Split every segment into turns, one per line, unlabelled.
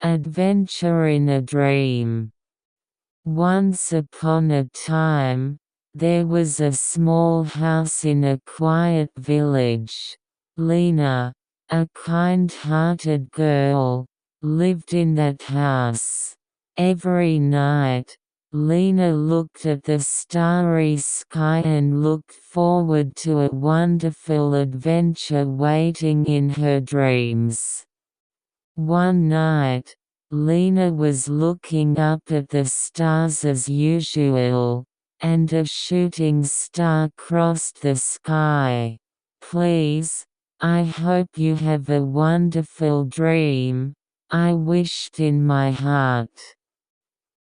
Adventure in a Dream. Once upon a time, there was a small house in a quiet village. Lena, a kind-hearted girl, lived in that house. Every night, Lena looked at the starry sky and looked forward to a wonderful adventure waiting in her dreams. One night, Lena was looking up at the stars as usual, and a shooting star crossed the sky. "Please, I hope you have a wonderful dream," I wished in my heart.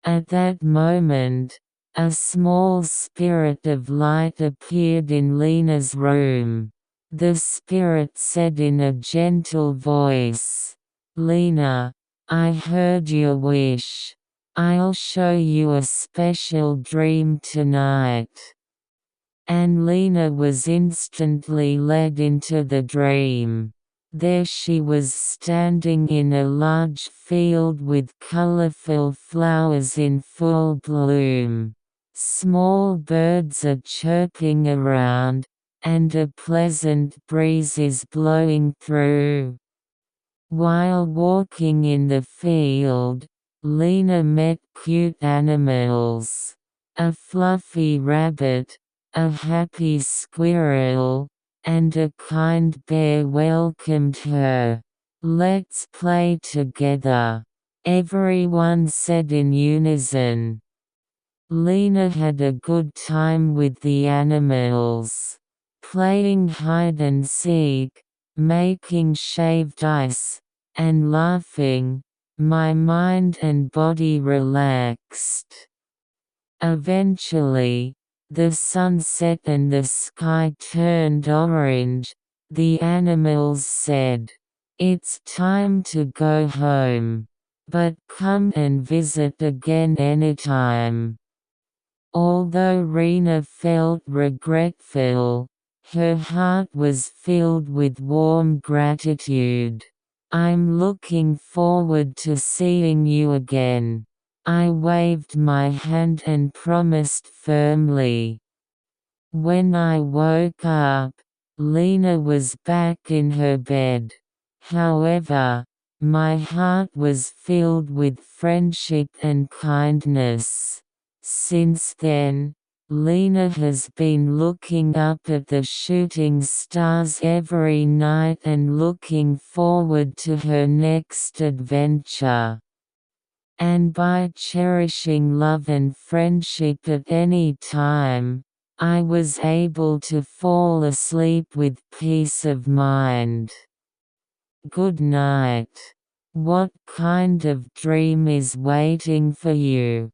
At that moment, a small spirit of light appeared in Lena's room. The spirit said in a gentle voice, "Lena, I heard your wish. I'll show you a special dream tonight." And Lena was instantly led into the dream. There she was standing in a large field with colorful flowers in full bloom. Small birds are chirping around, and a pleasant breeze is blowing through. While walking in the field, Lena met cute animals. A fluffy rabbit, a happy squirrel, and a kind bear welcomed her. "Let's play together," everyone said in unison. Lena had a good time with the animals. Playing hide and seek, making shaved ice, and laughing, my mind and body relaxed. Eventually, the sun set and the sky turned orange. The animals said, "It's time to go home. But come and visit again anytime." Although Rena felt regretful, her heart was filled with warm gratitude. "I'm looking forward to seeing you again," I waved my hand and promised firmly. When I woke up, Lena was back in her bed. However, my heart was filled with friendship and kindness. Since then, Lena has been looking up at the shooting stars every night and looking forward to her next adventure. And by cherishing love and friendship at any time, I was able to fall asleep with peace of mind. Good night. What kind of dream is waiting for you?